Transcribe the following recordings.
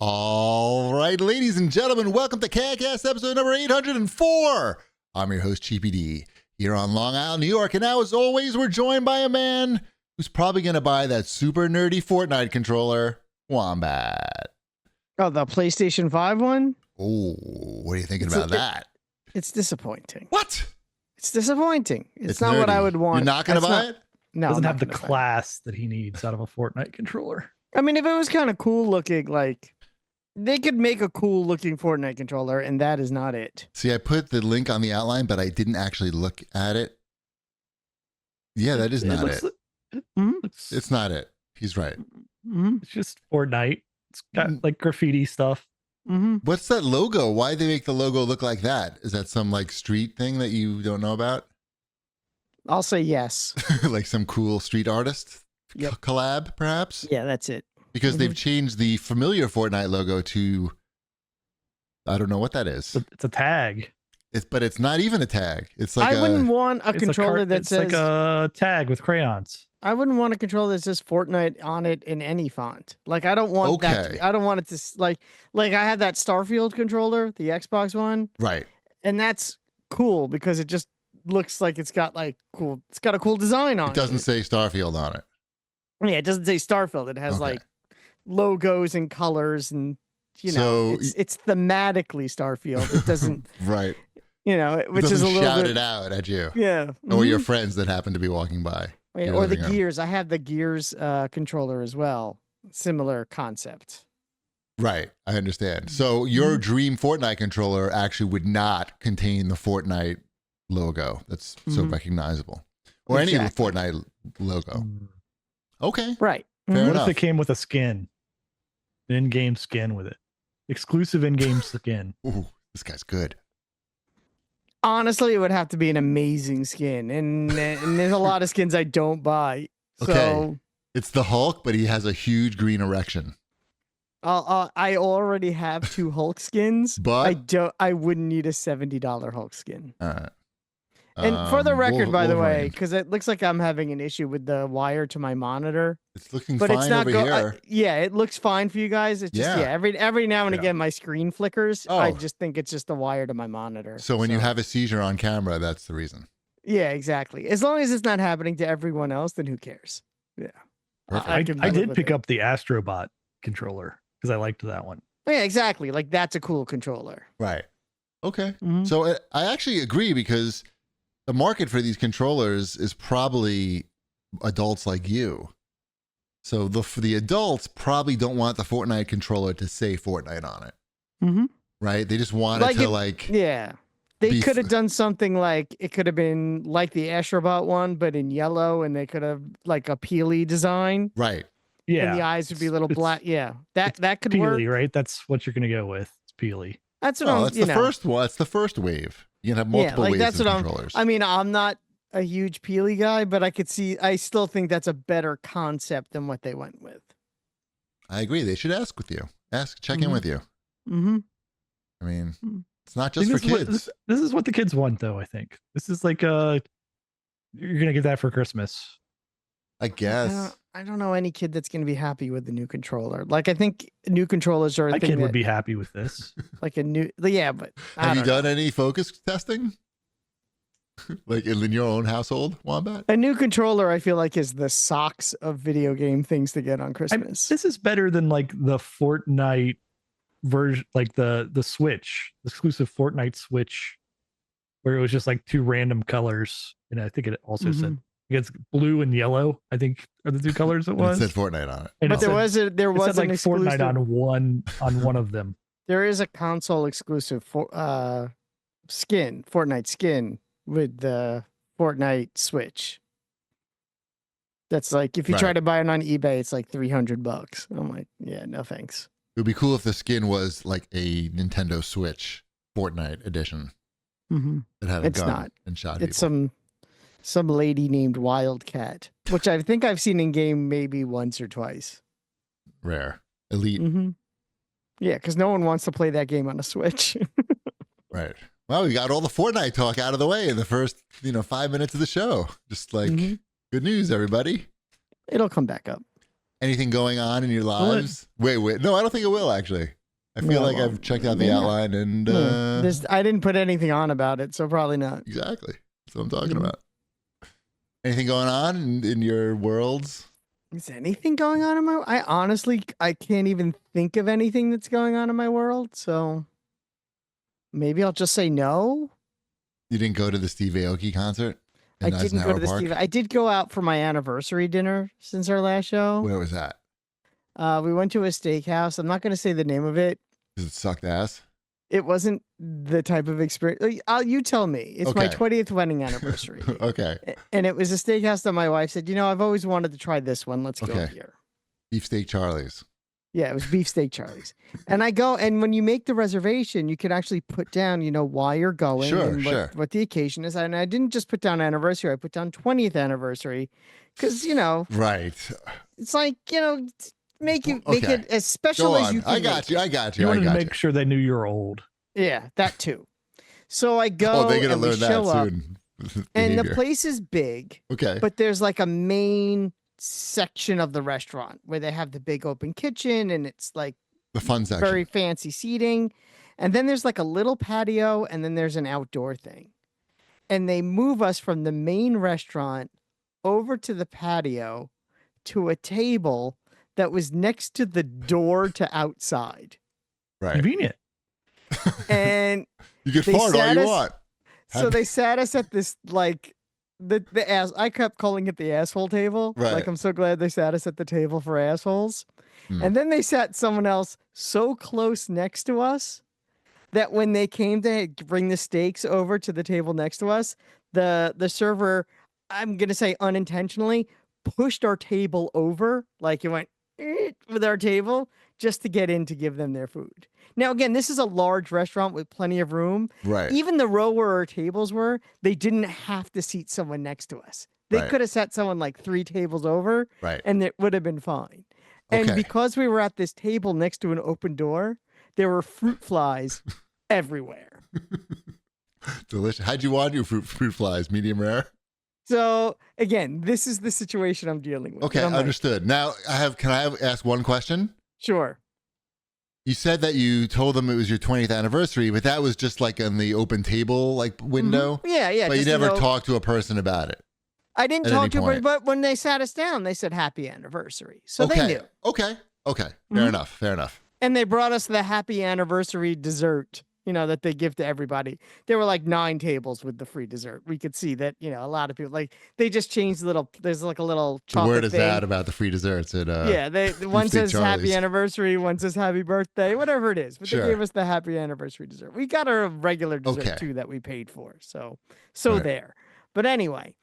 All right, ladies and gentlemen, welcome to CAGcast episode number 804. I'm your host, Cheapy D, here on Long Island, New York. And now, as always, we're joined by a man who's probably going to buy that super nerdy Fortnite controller, Wombat. Oh, the PlayStation 5 one? Oh, what are you thinking about that? It's disappointing. What? It's disappointing. It's not nerdy. what I would want. You're not going to buy it? No. Doesn't have the class that he needs out of a Fortnite controller. I mean, if it was kind of cool looking, like, they could make a cool looking Fortnite controller, and that is not it. See, I put the link on the outline, but I didn't actually look at it. Yeah, that is not it. It's not it. He's right. It's just Fortnite. It's got like graffiti stuff. What's that logo? Why did they make the logo look like that? Is that some like street thing that you don't know about? I'll say yes. Like some cool street artist collab, perhaps? Yeah, that's it. Because they've changed the familiar Fortnite logo to, I don't know what that is. It's a tag. But it's not even a tag. It's like I wouldn't want a controller that says... It's like a tag with crayons. I wouldn't want a controller that says Fortnite on it in any font. Like, I don't want that. I don't want it to, like I have that Starfield controller, the Xbox one. Right. And that's cool because it just looks like it's got like cool, it's got a cool design on it. It doesn't say Starfield on it. Yeah, it doesn't say Starfield. It has like logos and colors and, you know, it's thematically Starfield. It doesn't, right. You know, which is a little shout bit, it out at you. Yeah. Or your friends that happen to be walking by. Yeah, or the Gears. I have the Gears controller as well. Similar concept. Right. I understand. So your dream Fortnite controller actually would not contain the Fortnite logo. That's so recognizable. Or any Fortnite logo. Okay. Right. Fair enough. What if it came with a skin? An in-game skin with it. Exclusive in-game skin. Ooh, this guy's good. Honestly, it would have to be an amazing skin. And there's a lot of skins I don't buy. Okay. So it's the Hulk, but he has a huge green erection. I already have 2 Hulk skins, but I wouldn't need a $70 Hulk skin. All right. And for the record, by the way, because it looks like I'm having an issue with the wire to my monitor. It's looking fine over here. Yeah, it looks fine for you guys. It's just every now and again my screen flickers. I just think it's just the wire to my monitor. So when you have a seizure on camera, that's the reason. Yeah, exactly. As long as it's not happening to everyone else, then who cares? Yeah. I did pick up the Astrobot controller because I liked that one. Yeah, exactly. Like that's a cool controller. Right. Okay. So I actually agree because the market for these controllers is probably adults like you. So for the adults probably don't want the Fortnite controller to say Fortnite on it. Right? They just want it to like... Yeah. They could have done something like, it could have been like the Astrobot one, but in yellow, and they could have like a peely design. Right. Yeah. And the eyes would be a little black. Yeah. That could work. Peely, right? That's what you're going to go with. It's peely. That's what that's the first one. That's the first wave. You can have multiple waves of controllers. I mean, I'm not a huge peely guy, but I still think that's a better concept than what they went with. I agree. They should check in with you. I mean, it's not just for kids. This is what the kids want, though, I think. This is like, you're going to get that for Christmas. I guess. I don't know any kid that's going to be happy with the new controller. Like, I think new controllers are a My thing kid would be happy with this. Like but have you done any focus testing? Like in your own household, Wombat? A new controller, I feel like, is the socks of video game things to get on Christmas. This is better than like the Fortnite version, like the Switch, the exclusive Fortnite Switch, where it was just like 2 random colors. And I think it also said it's blue and yellow, I think are the 2 colors it was. It said Fortnite on it. And but there was like exclusive... Fortnite on one of them. There is a console exclusive skin, Fortnite skin with the Fortnite Switch. That's like, if you try to buy it on eBay, it's like $300. I'm like, yeah, no thanks. It would be cool if the skin was like a Nintendo Switch Fortnite edition. It had a gun and shot people. It's some lady named Wildcat, which I think I've seen in game maybe once or twice. Rare. Elite. Yeah, because no one wants to play that game on a Switch. Right. Well, we got all the Fortnite talk out of the way in the first, 5 minutes of the show. Just like, good news, everybody. It'll come back up. Anything going on in your Will it? lives? Wait. No, I don't think it will actually. I feel No, like I've checked out the outline and I didn't put anything on about it, so probably not. exactly. That's what I'm talking Mhm. about. Anything going on in your worlds? Is anything going on in my? I can't even think of anything that's going on in my world. So maybe I'll just say no. You didn't go to the Steve Aoki concert I in didn't go Eisenhower to the Park? Steve. I did go out for my anniversary dinner since our last show. Where was that? We went to a steakhouse. I'm not going to say the name of it. Because it sucked ass. It wasn't the type of experience. You tell me. It's my Okay. 20th wedding anniversary. Okay. And it was a steakhouse that my wife said, I've always wanted to try this one. Let's go Okay. here. Beefsteak Charlie's. Yeah, it was Beefsteak Charlie's. And I go, and when you make the reservation, you can actually put down, why you're going Sure, and sure. what the occasion is. And I didn't just put down anniversary, I put down 20th anniversary. Because, Right. it's like, make it Okay. as special Go as on. you can. I got you. I got you. You I wanted to got make you. sure they knew you were old. Yeah, that too. So I go Oh, they're gonna and we learn that show up, soon. and the Behavior. place is big, Okay. but there's like a main section of the restaurant where they have the big open kitchen, and it's like The fun section. very fancy seating. And then there's like a little patio, and then there's an outdoor thing. And they move us from the main restaurant over to the patio to a table that was next to the door to outside. Right. Convenient. And You can they fart all sat you us- want. so they sat us at this like the ass. I kept calling it the asshole table. Right. Like, I'm so glad they sat us at the table for assholes. Hmm. And then they sat someone else so close next to us that when they came to bring the steaks over to the table next to us, the server, I'm gonna say unintentionally, pushed our table over, like it went with our table just to get in to give them their food. Now, again, this is a large restaurant with plenty of room. Right. Even the row where our tables were, they didn't have to seat someone next to us. They Right. could have sat someone like 3 tables over, Right. and it would have been fine. And Okay. because we were at this table next to an open door, there were fruit flies everywhere. Delicious. How'd you want your fruit flies? Medium rare? So again, this is the situation I'm dealing with. Okay, And I'm like, understood. Now can I ask one question? sure. You said that you told them it was your 20th anniversary, but that was just like on the open table like window. Yeah, yeah. But you just, never talked to a person about it. I didn't at talk any to her, point. but when they sat us down, they said happy anniversary. So okay. they knew. Okay. Okay. Mhm. Fair enough. Fair enough. And they brought us the happy anniversary dessert, that they give to everybody. There were like 9 tables with the free dessert. We could see that, a lot of people, like, they just changed there's like a little The chocolate word is thing. out about the free desserts at Yeah, one Beefsteak says Charlie's. happy anniversary, one says happy birthday, whatever it is. But Sure. they gave us the happy anniversary dessert. We got our regular dessert Okay. too that we paid for. So Right. there. But anyway,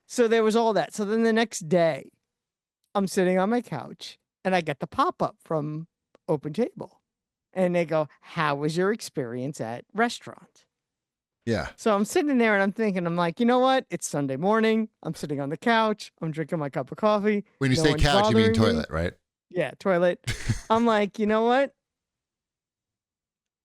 so there was all that. So then the next day, I'm sitting on my couch and I get the pop-up from Open Table. And they go, how was your experience at restaurant? Yeah. So I'm sitting there and I'm thinking, I'm like, you know what? It's Sunday morning. I'm sitting on the couch. I'm drinking my cup of coffee. When you No say one's couch, you mean bothering me. toilet, right? Yeah, toilet. I'm like, you know what?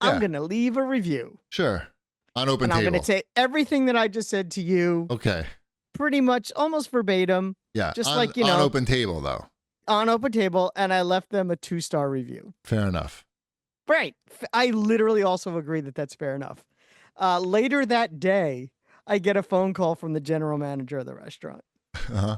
Yeah. I'm going to leave a review. Sure. On open And I'm table. going to say everything that I just said to you, Okay. pretty much almost verbatim, Yeah. Just on, like, on open table though. on Open Table. And I left them a 2-star review. Fair enough. Right. I literally also agree that that's fair enough. Later that day, I get a phone call from the general manager of the restaurant. Uh-huh.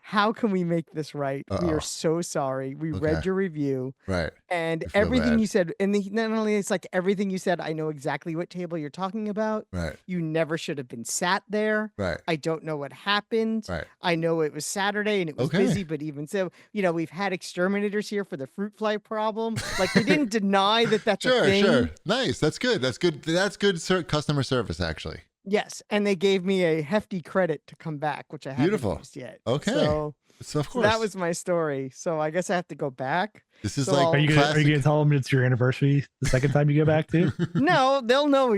How can we make this right? We Uh-oh. are so sorry. We Okay. read your review Right. and I feel everything bad. you said. And not only it's like everything you said, I know exactly what table you're talking about. Right. You never should have been sat there. Right. I don't know what happened. Right. I know it was Saturday and it was Okay. busy, but even so, we've had exterminators here for the fruit fly problem. Like, they didn't deny that that's a Sure, thing. sure. Nice. That's good. That's good. That's good customer service, actually. Yes, and they gave me a hefty credit to come back, which I haven't Beautiful. used yet. Okay. So, So of so course. that was my story. So I guess I have to go back. This is so like I'll- Are you classic. gonna tell them it's your anniversary the second time you go back too? No, they'll know.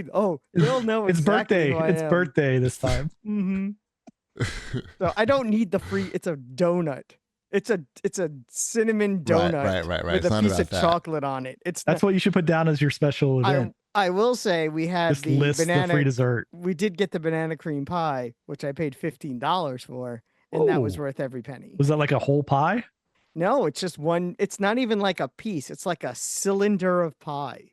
They'll know. It's exactly birthday. who I It's am. birthday this time. Mm-hmm. So I don't need the free. It's a donut. It's a cinnamon donut Right. with It's a not piece about of that. chocolate on it. It's That's what you should put down as your special event. I will say we had Just the list the free banana. dessert. We did get the banana cream pie, which I paid $15 for, and that was Oh. worth every penny. Was that like a whole pie? No, it's just one. It's not even like a piece. It's like a cylinder of pie.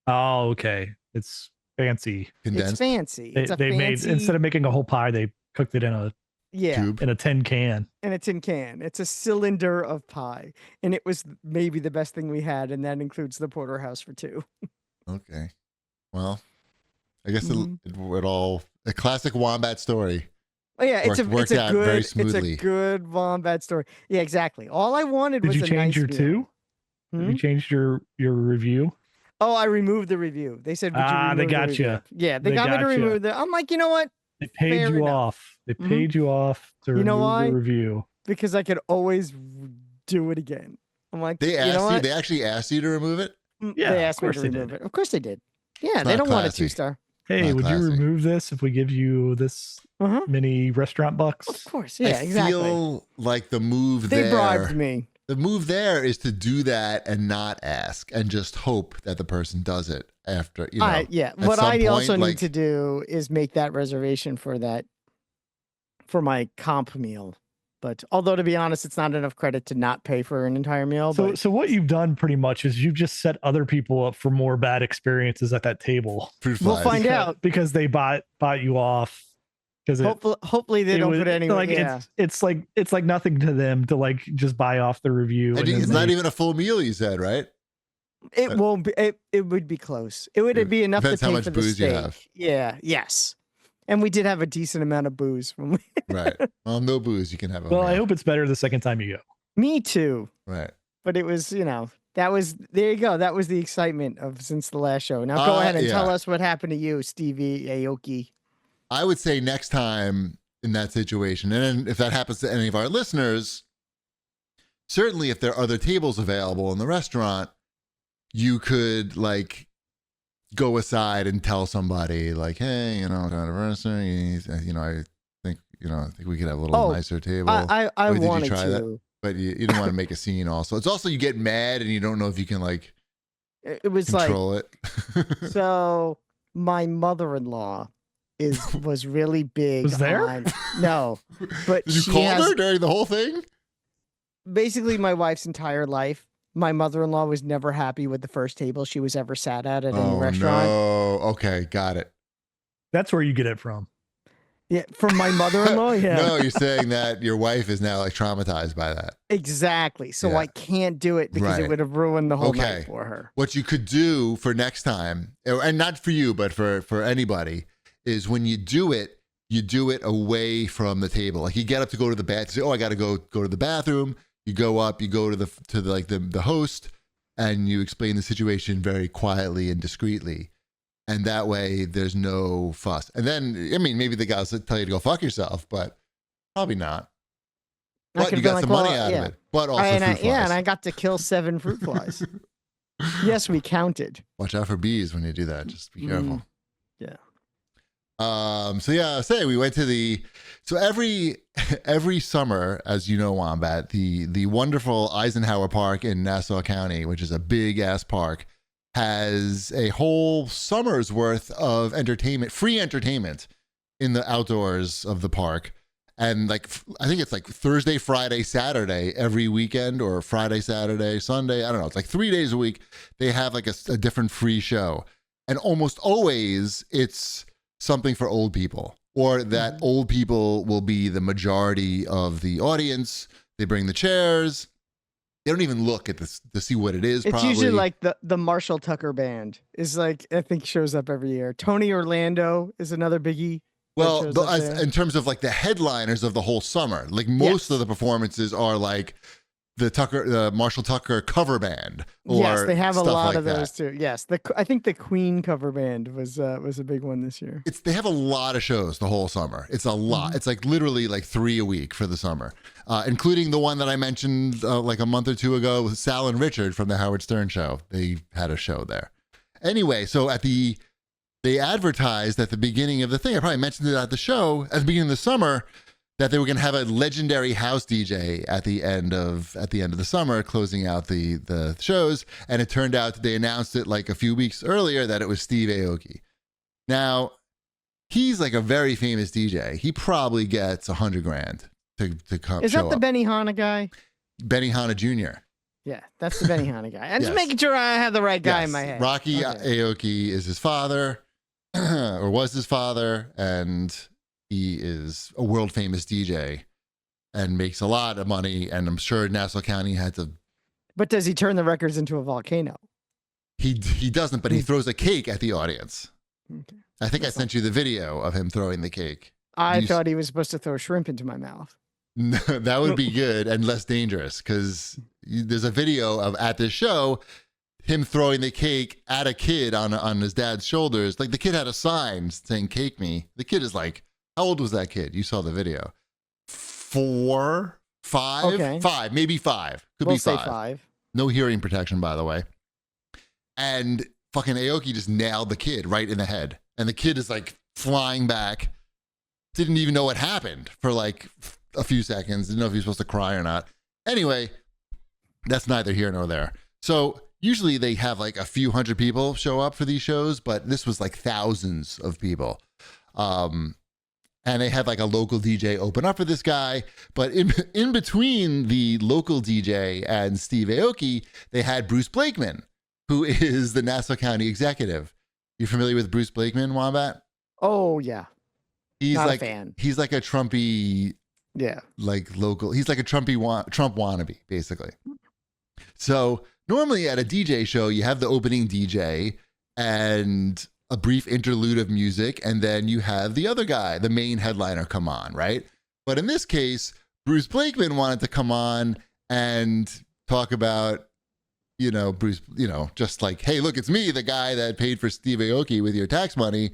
Oh, okay. It's fancy. Condensed It's fancy. They, It's a they fancy. made, instead of making a whole pie, they cooked it in a tube. tin can. In a tin can. It's a cylinder of pie, and it was maybe the best thing we had, and that includes the porterhouse for two. Okay. Well, I guess Mhm. it all a classic Wombat story. Oh yeah, Worked out very smoothly. It's a good Wombat story. Yeah, exactly. All I wanted Did was you a change nice your meal. two? Have you changed your review? Oh, I removed the review. They said, "Would you remove they the got review?" you. Yeah, they They got me to got you. remove the. I'm like, you know what? They paid Fair you enough. off. They Mhm. paid you off to You know remove why? the review. Because I could always do it again. I'm like, They you know asked you. what? They actually asked you to remove it. Yeah, They of asked me course to they remove did. it. Of course they did. Yeah, It's they not don't want a classy. 2-star. Hey, Not would you classy. remove this if we give you this Uh-huh. mini restaurant bucks? Of course, yeah, I exactly. feel like the move They there. bribed me. The move there is to do that and not ask and just hope that the person does it after. You know, Yeah. at What some I also point, need like- to do is make that reservation for my comp meal. But although to be honest, it's not enough credit to not pay for an entire meal. So, But so what you've done pretty much is you've just set other people up for more bad experiences at that table fruit we'll flies. find out. because they bought you off. Because Hopefully they don't put any. like Yeah. it's like nothing to them to like just buy off the review. And then it's not they- even a full meal, you said, right? It won't be. It would be close. It would be enough to Depends how pay much for the booze you steak. have. Yeah. Yes. And we did have a decent amount of booze when we. Right. Well, no booze. You can have a Well, I meal. hope it's better the second time you go. Me too. Right. But it was, there you go. That was the excitement of since the last show. Now go ahead and tell yeah. us what happened to you, Stevie Aoki. I would say next time in that situation, and then if that happens to any of our listeners, certainly if there are other tables available in the restaurant, you could like go aside and tell somebody like, hey, anniversary, I think we could have a little nicer table. I Or did you wanted try to. that? But you didn't want to make a scene also. It's also you get mad and you don't know if you can like It was control it. so my mother-in-law was really big. Was there? No, but Did you she call has her during the whole thing? basically my wife's entire life. My mother-in-law was never happy with the first table she was ever sat at any restaurant. No. Okay, got it. That's where you get it from. Yeah, from my mother-in-law. Yeah, No, you're saying that your wife is now like traumatized by that. exactly. So Yeah. I can't do it because Right. it would have ruined the whole Okay. night for her. What you could do for next time, and not for you, but for anybody, is when you do it away from the table. Like you get up to go to the bathroom, say, "Oh, I got to go to the bathroom." You go up, you go to the host, and you explain the situation very quietly and discreetly. And that way there's no fuss. And then, I mean, maybe the guys tell you to go fuck yourself, but probably not. I But could've you been got like, some well, money out yeah. of it. But also and fruit flies. and I got to kill 7 fruit flies. Yes, we counted. Watch out for bees when you do that. Just be careful. Yeah. So yeah, we went to so every summer, as you know, Wombat, the wonderful Eisenhower Park in Nassau County, which is a big ass park, has a whole summer's worth of free entertainment in the outdoors of the park. And like, I think it's like Thursday, Friday, Saturday, every weekend, or Friday, Saturday, Sunday. I don't know. It's like 3 days a week. They have like a different free show. And almost always it's something for old people, or that old people will be the majority of the audience. They bring the chairs. They don't even look at this to see what it is. It's probably. usually like the Marshall Tucker Band is like, I think shows up every year. Tony Orlando is another biggie. Well, shows up there. in terms of like the headliners of the whole summer, like most of the performances are like the Marshall Tucker cover band. Or Yes, they have a stuff lot like of that. those too. Yes, I think the Queen cover band was a big one this year. They have a lot of shows the whole summer. It's a lot. It's like literally like 3 a week for the summer, including the one that I mentioned like a month or two ago with Sal and Richard from the Howard Stern Show. They had a show there. Anyway, so they advertised at the beginning of the thing. I probably mentioned it at the show at the beginning of the summer that they were going to have a legendary house DJ at the end of the summer, closing out the shows. And it turned out that they announced it like a few weeks earlier that it was Steve Aoki. Now, he's like a very famous DJ. He probably gets $100,000 to come. Is that the Benihana guy? Benihana Jr.? Yeah, that's the Benihana guy. I'm just Yes. making sure I have the right guy Yes. in my head. Rocky Okay. Aoki is his father, or was his father, and he is a world famous DJ and makes a lot of money. And I'm sure Nassau County had to. But does he turn the records into a volcano? He doesn't, but he throws a cake at the audience. Okay. I think I sent you the video of him throwing the cake. I thought he was supposed to throw shrimp into my mouth. No, that would be good and less dangerous because there's a video of at this show him throwing the cake at a kid on his dad's shoulders. Like the kid had a sign saying "Cake me." The kid is like, how old was that kid? You saw the video. 4, 5, Okay. 5, maybe 5. Could We'll be say 5. 5. No hearing protection, by the way. And fucking Aoki just nailed the kid right in the head, and the kid is like flying back. Didn't even know what happened for like a few seconds. Didn't know if he was supposed to cry or not. Anyway, that's neither here nor there. So usually they have like a few hundred people show up for these shows, but this was like thousands of people. And they had like a local DJ open up for this guy. But in between the local DJ and Steve Aoki, they had Bruce Blakeman, who is the Nassau County executive. You familiar with Bruce Blakeman, Wombat? Oh, yeah. He's Not a like fan. He's like a Trumpy, Yeah. like local. He's like a Trump wannabe, basically. So normally at a DJ show, you have the opening DJ and a brief interlude of music, and then you have the other guy, the main headliner, come on, right? But in this case, Bruce Blakeman wanted to come on and talk about, Bruce, just like, hey, look, it's me, the guy that paid for Steve Aoki with your tax money.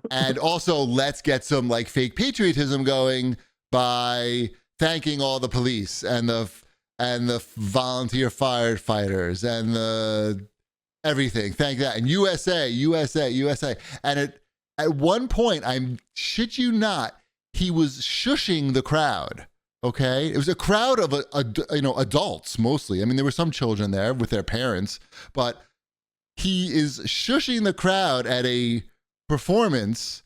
And also, let's get some like fake patriotism going by thanking all the police and the volunteer firefighters and the everything. Thank that. And USA. And at one point, I'm shit you not, he was shushing the crowd. Okay, it was a crowd of adults mostly. I mean, there were some children there with their parents, but he is shushing the crowd at a performance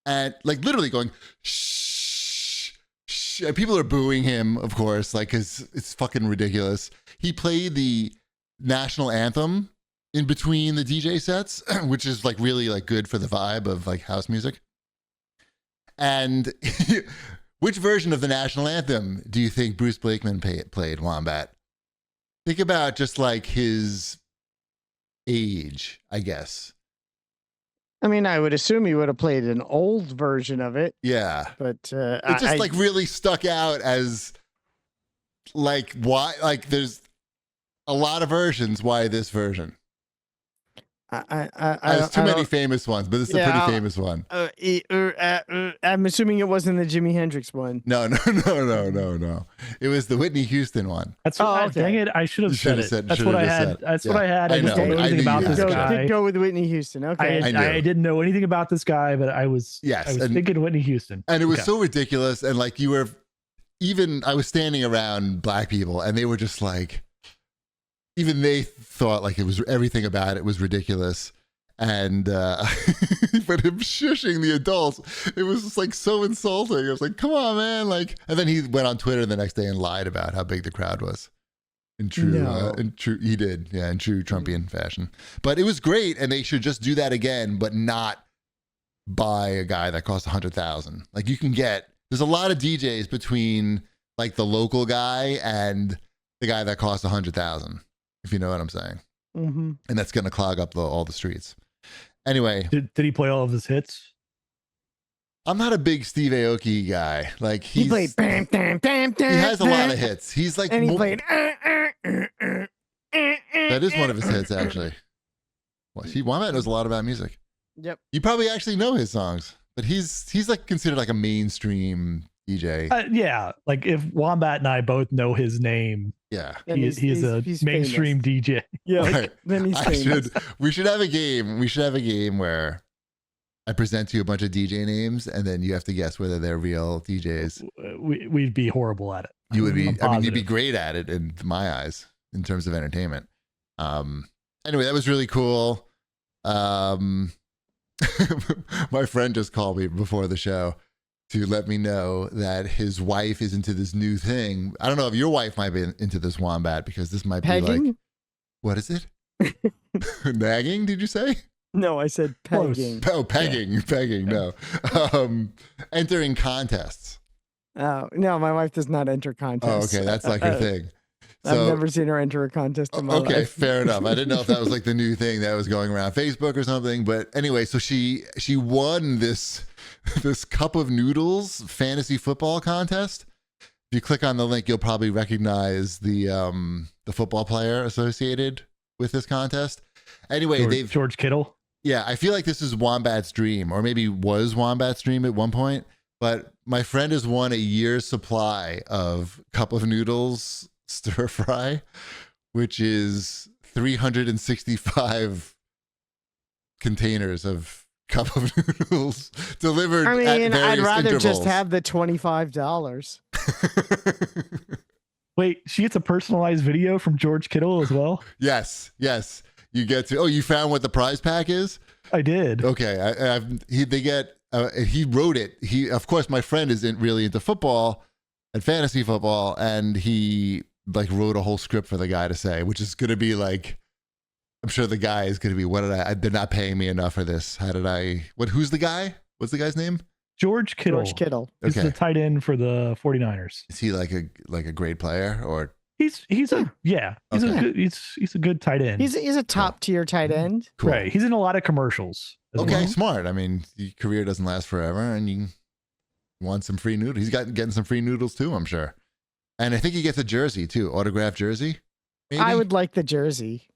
and like literally going shh, shh. And people are booing him, of course, like because it's fucking ridiculous. He played the national anthem in between the DJ sets, which is like really like good for the vibe of like house music. And which version of the national anthem do you think Bruce Blakeman played, Wombat? Think about just like his age, I guess. I mean, I would assume he would have played an old version of it. Yeah. But it just like really stuck out as like why, like there's a lot of versions. Why this version? There's too many famous ones, but this is a pretty famous one. I'm assuming it wasn't the Jimi Hendrix one. No. It was the Whitney Houston one. That's what. okay. Dang it! I should have said it. That's what I had. That's what I had. I just don't know anything about this guy. Go with Whitney Houston. Okay. I didn't know anything about this guy, but I was thinking Whitney Houston. And it was so ridiculous. And like I was standing around black people, and they were just like, even they thought like everything about it was ridiculous. And but him shushing the adults, it was just like so insulting. I was like, come on, man. Like, and then he went on Twitter the next day and lied about how big the crowd was. In true he did. Yeah, in true Trumpian fashion. But it was great, and they should just do that again, but not buy a guy that costs $100,000. Like there's a lot of DJs between like the local guy and the guy that costs $100,000, if you know what I'm saying. Mm-hmm. And that's going to clog up all the streets. Anyway, did he play all of his hits? I'm not a big Steve Aoki guy. Like he played. Bam, bam, bam, he has a lot of hits. He's like, and he played. That is one of his hits, actually. Well, Wombat knows a lot about music. Yep. You probably actually know his songs, but he's like considered like a mainstream DJ. Yeah, like if Wombat and I both know his name. Yeah, he's a mainstream famous. DJ. Yeah, right. Then he's famous. We should have a game. We should have a game where I present to you a bunch of DJ names, and then you have to guess whether they're real DJs. We'd be horrible at it. You would be. I mean, you'd be great at it in my eyes, in terms of entertainment. Anyway, that was really cool. My friend just called me before the show, to let me know that his wife is into this new thing. I don't know if your wife might be into this, Wombat, because this might be like, Pegging? what is it? Nagging, did you say? No, I said Close. pegging. Oh, pegging, pegging, no. Entering contests. Oh, no, my wife does not enter Oh, contests. okay, that's like her thing. I've never seen her enter a contest in my life. Okay, fair enough. I didn't know if that was like the new thing that was going around Facebook or something. But anyway, so she won this cup of noodles fantasy football contest. If you click on the link, you'll probably recognize the football player associated with this contest. Anyway, George Kittle. Yeah, I feel like this is Wombat's dream, or maybe was Wombat's dream at one point. But my friend has won a year's supply of cup of noodles stir fry, which is 365 containers of cup of noodles delivered. I mean, at I'd various rather just intervals. have the $25. Wait, she gets a personalized video from George Kittle as well? Yes. You get to. Oh, you found what the prize pack is? I did. Okay, he wrote it. Of course, my friend isn't really into football and fantasy football, and he like wrote a whole script for the guy to say, which is going to be like, I'm sure the guy is going to be, they're not paying me enough for this. Who's the guy? What's the guy's name? George Kittle. George Kittle. He's Okay. the tight end for the 49ers. Is he like a great player or? He's a good tight end. He's a top tier tight end. Cool. Right. He's in a lot of commercials. as Okay, well. smart. I mean, your career doesn't last forever, and you want some free noodles. He's getting some free noodles too, I'm sure. And I think he gets a jersey too, autographed jersey. Maybe? I would like the jersey.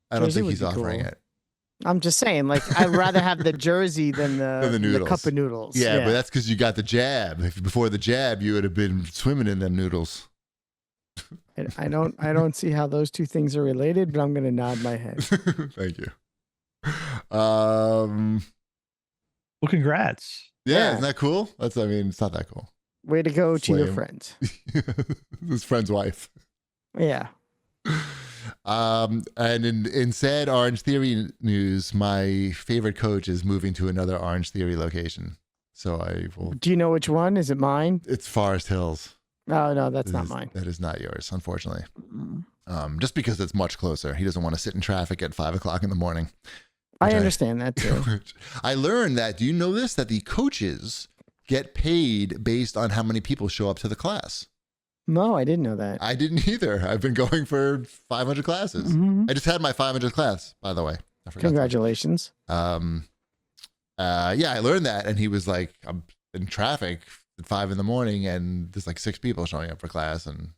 I don't jersey think would he's be offering cool. it. I'm just saying, like, I'd rather have the jersey than Than the the noodles. cup of noodles. Yeah, but that's because you got the jab. Before the jab, you would have been swimming in them noodles. I don't see how those two things are related, but I'm gonna nod my head. Thank you. Um, Well, congrats. yeah, isn't that cool? It's not that cool. Way to go to your Flame. friends. His friend's wife. Yeah. And in said Orange Theory news, my favorite coach is moving to another Orange Theory location. So Do you know which one? Is it mine? it's Forest Hills. No, that's not mine. That is not yours, unfortunately. Mm. Just because it's much closer. He doesn't want to sit in traffic at 5:00 in the morning. I Which understand that too. I learned that. Do you know this? That the coaches get paid based on how many people show up to the class. No, I didn't know that. I didn't either. I've been going for 500 classes. Mhm. I just had my 500th class, by the way. I forgot. Congratulations. Yeah, I learned that, and he was like, "I'm in traffic at 5 in the morning, and there's like 6 people showing up for class, and it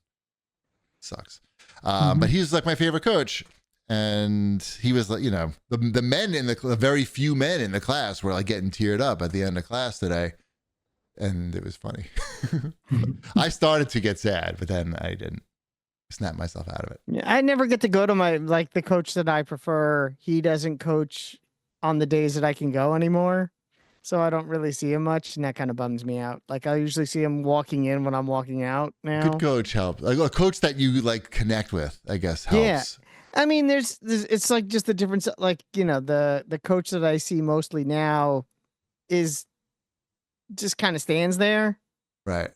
sucks." But he's like my favorite coach, and he was like, the men the very few men in the class were like getting teared up at the end of class today, and it was funny. I started to get sad, but then I didn't. Snap myself out of it. Yeah, I never get to go to the coach that I prefer. He doesn't coach on the days that I can go anymore. So I don't really see him much, and that kind of bums me out. Like, I usually see him walking in when I'm walking out now. Good coach helps. Like a coach that you like connect with, I guess, helps. Yeah. I mean, there's it's like just the difference. Like, the coach that I see mostly now is just kind of stands there. Right.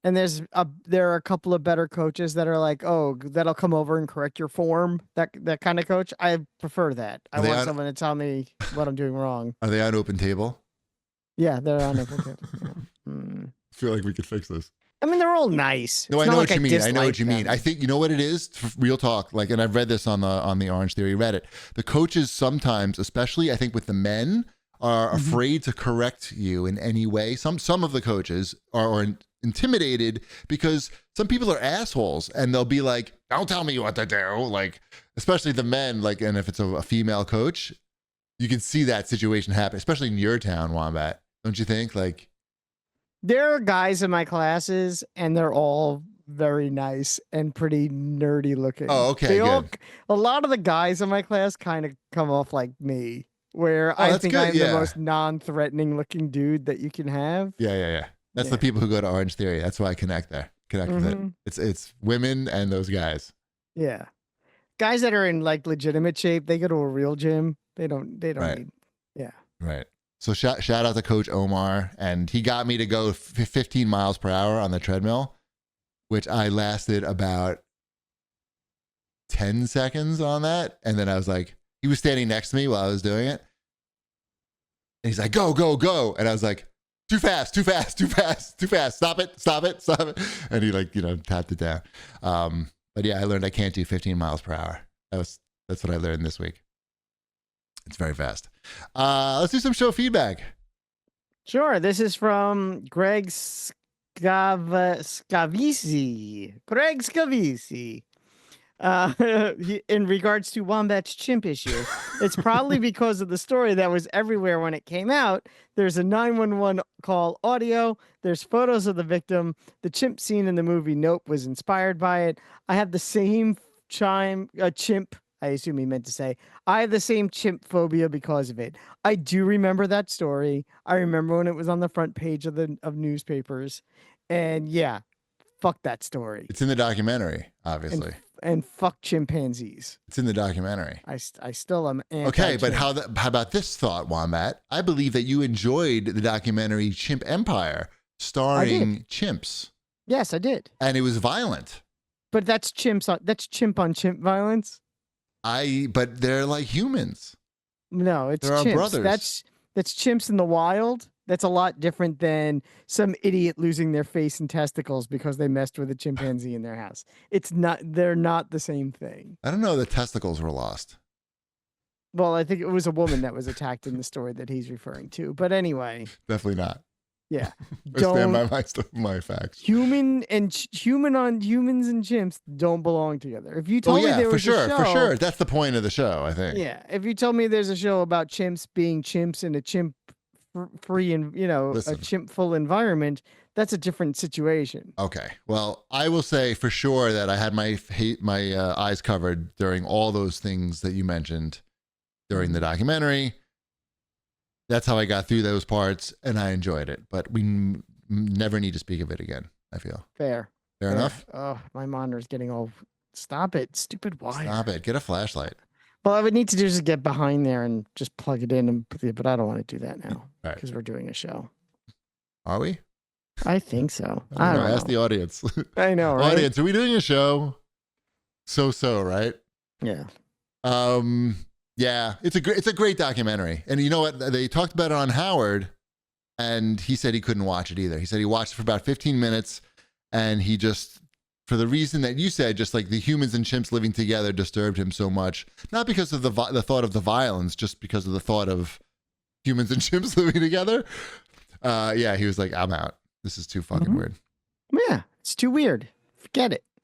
And there are a couple of better coaches that are like, oh, that'll come over and correct your form. That kind of coach. I prefer that. I want someone to tell me what I'm doing wrong. Are they on open table? Yeah, they're on open table. Mm. I feel like we could fix this. I mean, they're all nice. No, It's I know not what like you mean. I know what dislike you mean. them. I think you know what it is. Real talk. Like, and I've read this on the Orange Theory Reddit. The coaches sometimes, especially I think with the men, are afraid to correct you in any way. Some of the coaches are intimidated because some people are assholes, and they'll be like, "Don't tell me what to do." Like, especially the men. Like, and if it's a female coach, you can see that situation happen, especially in your town, Wombat. Don't you think? Like, there are guys in my classes, and they're all very nice and pretty nerdy looking. Oh, okay, good. A lot of the guys in my class kind of come off like me, where Oh, I that's think good, I'm yeah. the most non-threatening looking dude that you can have. yeah. That's the Yeah. people who go to Orange Theory. That's why I connect with it. Mhm. It's women and those guys. Yeah. Guys that are in like legitimate shape, they go to a real gym. They don't Right. need. Yeah. Right. So shout out to Coach Omar, and he got me to go 15 miles per hour on the treadmill, which I lasted about 10 seconds on that. And then I was like, he was standing next to me while I was doing it. And he's like, go, go, go. And I was like, too fast, too fast, too fast, too fast. Stop it, stop it, stop it. And he like, tapped it down. But yeah, I learned I can't do 15 miles per hour. That's what I learned this week. It's very fast. Let's do some show feedback. Sure. This is from Greg Scavisi. Greg Scavisi. In regards to Wombat's chimp issue, it's probably because of the story that was everywhere when it came out. There's a 911 call audio. There's photos of the victim. The chimp scene in the movie Nope was inspired by it. I have the same chimp. I assume he meant to say, I have the same chimp phobia because of it. I do remember that story. I remember when it was on the front page of newspapers. And yeah, fuck that story. It's in the documentary, obviously. And fuck chimpanzees. It's in the documentary. I still am okay, but how about this thought, Wombat? I believe that you enjoyed the documentary Chimp Empire starring chimps. Yes, I did. And it was violent. But that's chimp on chimp violence. But they're like humans. No, it's they're chimps. Our brothers. That's chimps in the wild. That's a lot different than some idiot losing their face and testicles because they messed with a chimpanzee in their house. They're not the same thing. I don't know. The testicles were lost. Well, I think it was a woman that was attacked in the story that he's referring to. But anyway. Definitely not. Yeah. I stand by my facts. for sure. That's the point of the show, I think. Yeah. If you told me there's a show about chimps being chimps in a chimp free and a chimp full environment, that's a different situation. Okay. Well, I will say for sure that I had my eyes covered during all those things that you mentioned during the documentary. That's how I got through those parts, and I enjoyed it. But we never need to speak of it again, I feel. Fair enough? Oh, my monitor's getting all... Stop it. Stupid wire. Stop it. Get a flashlight. Well, I would need to just get behind there and just plug it in, but I don't want to do that now because we're doing a show. Are we? I think so. I don't know. Ask the audience. I know, right? Audience, are we doing a show? So, right? Yeah. Yeah, it's a great documentary. And you know what? They talked about it on Howard, and he said he couldn't watch it either. He said he watched it for about 15 minutes, and he just, for the reason that you said, just like the humans and chimps living together disturbed him so much. Not because of the thought of the violence, just because of the thought of humans and chimps living together. Yeah, he was like, I'm out. This is too fucking weird. Yeah, it's too weird. Forget it.